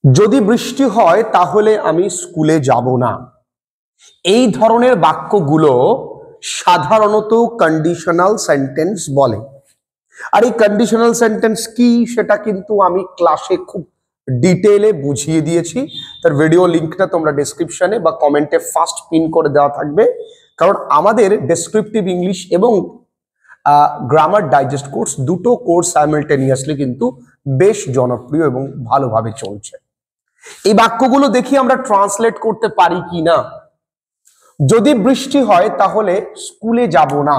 যদি বৃষ্টি হয় তাহলে আমি স্কুলে যাব না। এই ধরনের বাক্যগুলো সাধারণত কন্ডিশনাল সেন্টেন্স বলে। আর এই কন্ডিশনাল সেন্টেন্স কি সেটা কিন্তু আমি ক্লাসে খুব ডিটেইলে বুঝিয়ে দিয়েছি। তার ভিডিও লিংকটা তোমরা ডেসক্রিপশনে বা কমেন্টে ফার্স্ট পিন করে দেওয়া থাকবে, কারণ আমাদের ডেসক্রিপটিভ ইংলিশ এবং গ্রামার ডাইজেস্ট কোর্স দুটো কোর্স সাইমালটেনিয়াসলি কিন্তু বেশ জনপ্রিয় এবং ভালোভাবে চলছে। এই বাক্যগুলো দেখি আমরা ট্রান্সলেট করতে পারি কি না। যদি বৃষ্টি হয় তাহলে স্কুলে যাব না।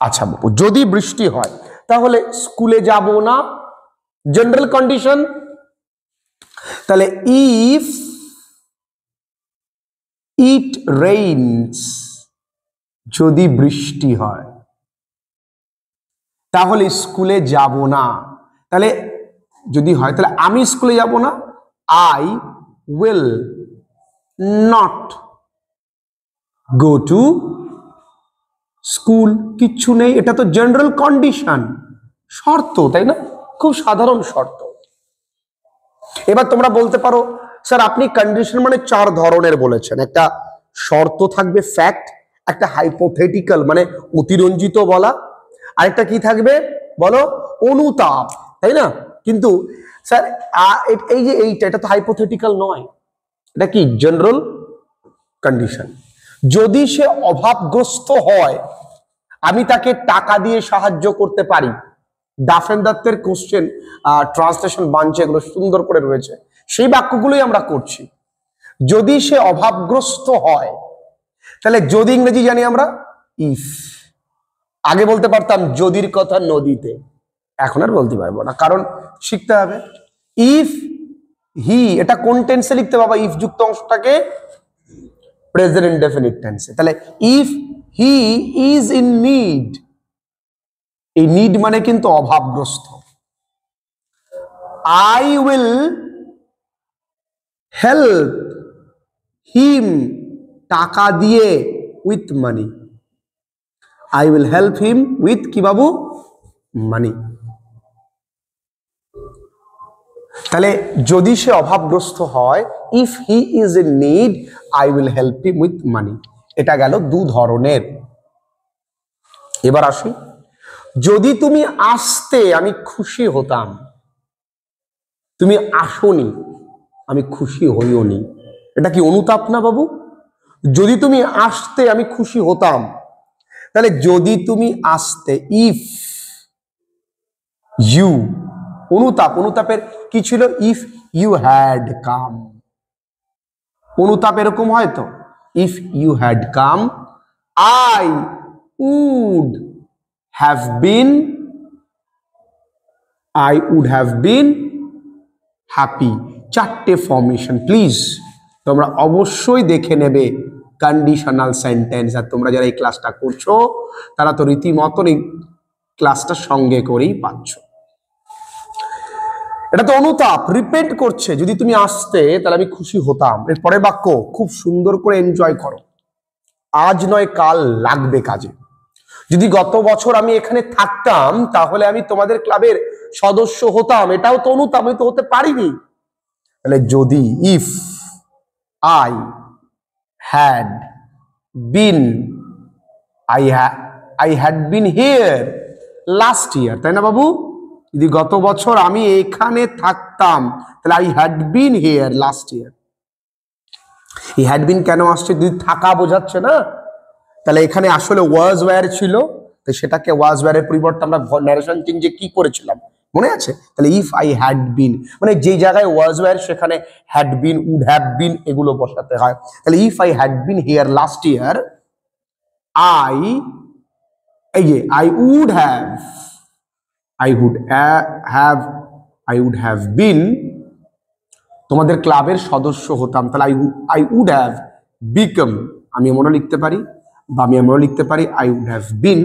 আচ্ছা বাবু, যদি বৃষ্টি হয় তাহলে স্কুলে যাব না, জেনারেল কন্ডিশন। তাহলে ইফ ইট রেইনস, যদি বৃষ্টি হয় তাহলে স্কুলে যাব না। তাহলে যদি হয় তাহলে আমি স্কুলে যাব না, I will not go to school. কিচ্ছু নেই, এটা তো জেনারেল কন্ডিশন, শর্ত, তাই না? খুব সাধারণ শর্ত। এবার তোমরা বলতে পারো স্যার আপনি কন্ডিশন মানে চার ধরনের বলেছেন, একটা শর্ত থাকবে ফ্যাক্ট, একটা হাইপোথেটিক্যাল মানে অতিরঞ্জিত বলা, আরেকটা কি থাকবে বলো, অনুতাপ, তাই না? কিন্তু স্যার এই যে এটা তো হাইপোথেটিক্যাল নয়, এটা কি জেনারেল কন্ডিশন। যদি সে অভাবগ্রস্ত হয় আমি তাকে টাকা দিয়ে সাহায্য করতে পারি। ডাফেন দত্তের কোশ্চেন ট্রান্সলেশন বাঞ্চে এগুলো সুন্দর করে রয়েছে, সেই বাক্যগুলোই আমরা করছি। যদি সে অভাবগ্রস্ত হয়, তাহলে যদি ইংরেজি জানি আমরা ইফ। আগে বলতে পারতাম যদির কথা নদীতে, এখন আর বলতে পারবো না, কারণ শিখতে হবে। ইফ হি, এটা কোন টেন্সে লিখতে বাবা? ইফ যুক্ত অংশটাকে প্রেজেন্ট ইনডেফিনিট টেন্সে। তাহলে if he is in need, এই নিড মানে কিন্তু অভাবগ্রস্ত। আই উইল হেল্প হিম, টাকা দিয়ে, with money. I will help him with কি বাবু? মানি। তাহলে যদি সে অভাবগ্রস্ত হয়, if he is in need I will help him with money. এটা গেল দু ধরনের। এবার আসি, যদি তুমি আসতে আমি খুশি হতাম। তুমি আসোনি, আমি খুশি হইওনি, এটা কি অনুতাপ না বাবু? যদি তুমি আসতে আমি খুশি হতাম, তাহলে যদি তুমি আসতে, ইফ ইউ, অনুতাপ। অনুতাপের কি ছিল? If you had come. অনুতাপ এরকম হয় তো, if you had come I would have been, I would have been happy. চারটে ফর্মেশন প্লিজ তোমরা অবশ্যই দেখে নেবে কন্ডিশনাল সেন্টেন্স। আর তোমরা যারা এই ক্লাসটা করছো তারা তো রীতিমতন এই ক্লাসটা সঙ্গে করেই পাচ্ছ। এটা তো অনুতাপ, রিপেন্ট করছে। যদি তুমি আসতে তাহলে আমি খুশি হতাম। এর পরের বাক্য খুব সুন্দর করে এনজয় করো। আজ নয় কাল লাগবে কাজে। যদি গত বছর আমি এখানে থাকতাম তাহলে আমি তোমাদের ক্লাবের সদস্য হতাম, এটাও তো অনুতাপ, আমি তো হতে পারিনি। তাহলে যদি, if I had bin, I had been here last ইয়ার, তাই না বাবু? যদি গত বছর আমি এখানে থাকতাম তাহলে I had been here last ইয়ার। এই হ্যাড বিন কেন আসছে? যদি থাকা বোঝাচ্ছে না, তাহলে এখানে আসলে ওয়াজ ওয়্যার ছিল, তো সেটাকে ওয়াজ ওয়্যারের পরিবর্তে আমরা ন্যারেশন চেঞ্জে কি করেছিলাম মনে আছে? তাহলে ইফ আই হ্যাড বিন মানে যে জায়গায় ওয়াজ ওয়্যার সেখানে had been, would have been এগুলো বসাতে হয়। তাহলে if I had been here last year I, এই যে I would have, I would have been তোমাদের ক্লাবের সদস্য হতাম। তাহলে আই উড হ্যাভ বিকাম, আমি এমনও লিখতে পারি বা আমি এমনও লিখতে পারি I would have been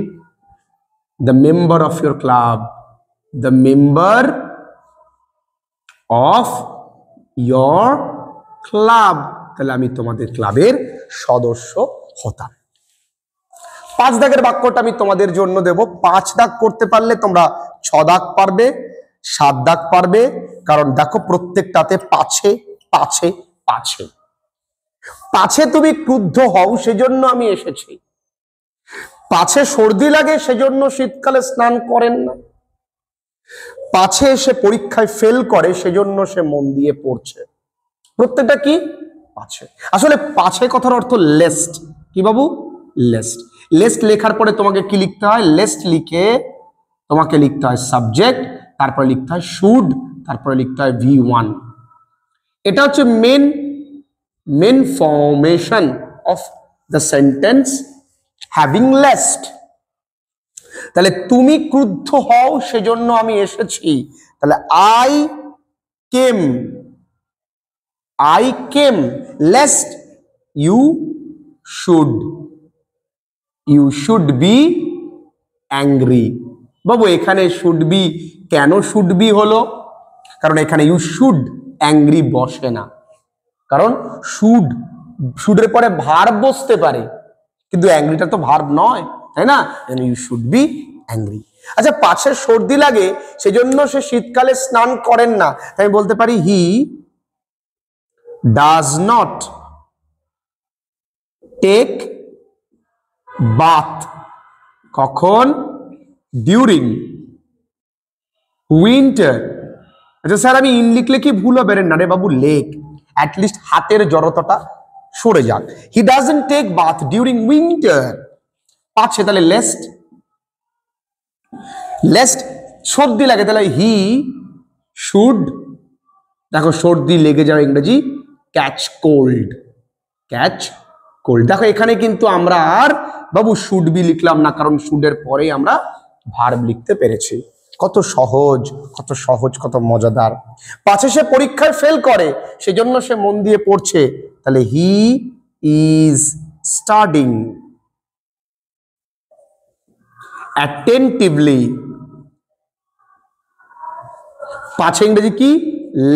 the member of your club, the member of your club. তাহলে আমি তোমাদের ক্লাবের সদস্য হতাম। 5 দাগের বাক্যটা আমি তোমাদের জন্য দেব। 5 দাগ করতে পারলে তোমরা 6 দাগ পারবে, 7 দাগ পারবে, কারণ দেখো প্রত্যেকটাতে পাছে পাছে পাছে। পাছে তুমি ক্রুদ্ধ হও সেজন্য আমি এসেছি, পাছে সর্দি লাগে সেজন্য শীতকালে স্নান করেন না, পাছে এসে পরীক্ষায় ফেল করে সেজন্য সে মন দিয়ে পড়ছে। প্রত্যেকটা কি পাছে। আসলে পাছে কথার অর্থ লেস্ট। কি বাবু? লেস্ট। লেস্ট লেখার পরে তোমাকে কি লিখতে হয়? লেস্ট লিখে তোমাকে লিখতে হয় সাবজেক্ট, তারপরে লিখতে হয় শুড, তারপরে লিখতে হয় V1। এটা হচ্ছে main formation of the sentence having lest. তাহলে তুমি ক্রুদ্ধ হও সেজন্য আমি এসেছি, তাহলে I came lest you should be angry. বাবু এখানে শুড বি কেন শুড বি হলো? কারণ এখানে ইউ শুড অ্যাংরি বসে না, কারণ শুডের পরে ভার্ব বসতে পারে, কিন্তু অ্যাংরিটা তো ভার্ব নয়, তাই না? You should be angry. আচ্ছা, পাছে সর্দি লাগে সেজন্য সে শীতকালে স্নান করেন না, তাই বলতে পারি he does not take bath. কখন? During winter. আচ্ছা স্যার আমি ইন লিখলে কি ভুল হবে? না রে বাবু, লেখ, অ্যাটলিস্ট হাতের জড়তাটা সরে যাক। He doesn't take bath during winter. পাচ্ছে তাহলে লেস্ট সর্দি লাগে তাহলে হি শুড, দেখো সর্দি লেগে যাওয়া ইংরেজি ক্যাচ কোল্ড। দেখো এখানে কিন্তু আমরা আর বাবু শুড বি লিখলাম না, কারণ শুডের পরেই আমরা ভার্ব লিখতে পেরেছি। কত সহজ, কত মজাদার। পাছে সে পরীক্ষায় ফেল করে সেজন্য সে মন দিয়ে পড়ছে, তাহলে হি ইজ স্টাডিং অ্যাটেন্টিভলি। পাছে ইংরেজি কি?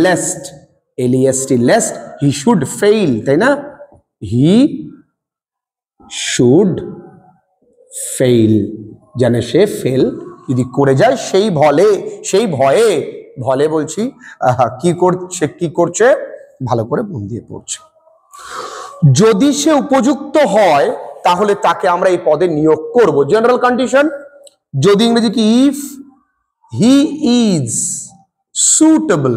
Lest, LEST, lest he should fail, তাই না? হি শুড ফেইল, যেন সে ফেল যদি করে যায় সেই ভয়ে বলছি কি করছে? ভালো করে মন দিয়ে পড়ছে। যদি সে উপযুক্ত হয় তাহলে তাকে আমরা এই পদে নিয়োগ করব। General condition. যদি ইংরেজি কি? If he is suitable,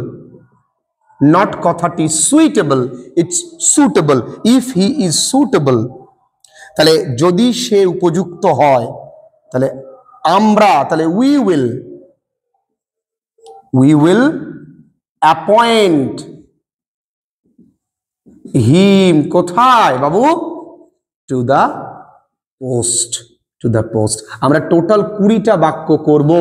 not কথাটি suitable, it's suitable. If he is suitable, তাহলে যদি সে উপযুক্ত হয় তাহলে আমরা, তাহলে উই উইল অ্যাপয়েন্ট হিম, কোথায় বাবু? To the post. আমরা টোটাল 20টা বাক্য করব,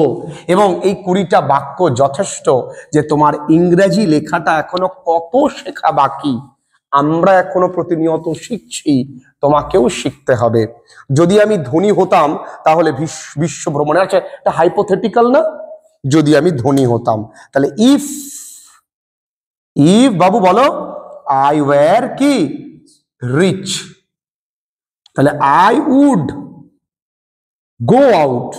এবং এই 20টা বাক্য যথেষ্ট যে তোমার ইংরেজি লেখাটা এখনো কত শেখা বাকি। আমরা এখনো প্রতিনিয়ত শিখছি, তোমাকেও শিখতে হবে। যদি আমি ধনী হতাম তাহলে বিশ্ব ভ্রমণে, আচ্ছা এটা হাইপোথেটিক্যাল না? যদি আমি ধনী হতাম তাহলে ইফ বাবু বলো, আই ওয়্যার কি? রিচ, তাহলে আই উড গো আউট,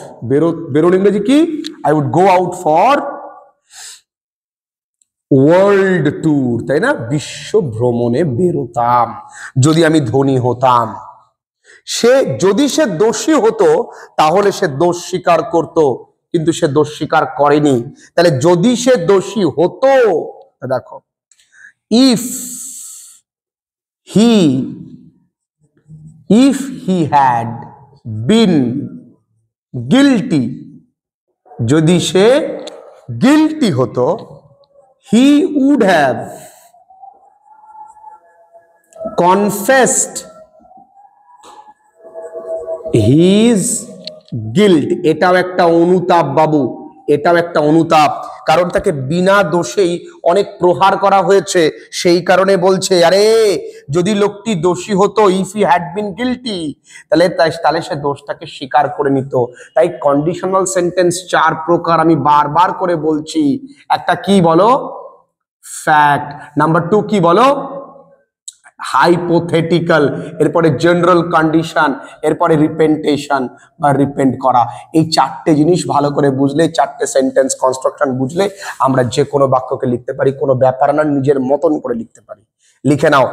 বেরোন ইংরেজি কি? I would go out for world tour, তাই না? বিশ্ব ভ্রমণে বেরোতাম যদি আমি ধনী হতাম। যদি সে দোষী হতো তাহলে সে দোষ স্বীকার করত, কিন্তু সে দোষ স্বীকার করেনি। তাহলে যদি সে দোষী হতো, দেখো if he had been guilty, যদি সে গিল্টি হতো, he would have confessed his guilt। এটাও একটা অনুতাপ বাবু, এটাও একটা অনুতাপ, কারণ তাকে বিনা দোষেই অনেক প্রহার করা হয়েছে, সেই কারণে বলছে আরে যদি লোকটি দোষী হতো, if he had been guilty, তাহলে সে দোষটাকে স্বীকার করে নিত। তাই কন্ডিশনাল সেন্টেন্স 4 প্রকার, আমি বারবার করে বলছি। একটা কি বলো? ফ্যাক্ট। নাম্বার 2 কি বলো? হাইপোথেটিক্যাল, এরপরে জেনারেল কন্ডিশন, এরপরে রিপেন্টেশন বা রিপেন্ট করা। এই চারটে জিনিস ভালো করে বুঝলে, চারটে সেন্টেন্স কনস্ট্রাকশন বুঝলে আমরা যে কোনো বাক্যকে লিখতে পারি, কোনো ব্যাপার না, নিজের মতন করে লিখতে পারি। লিখে নাও।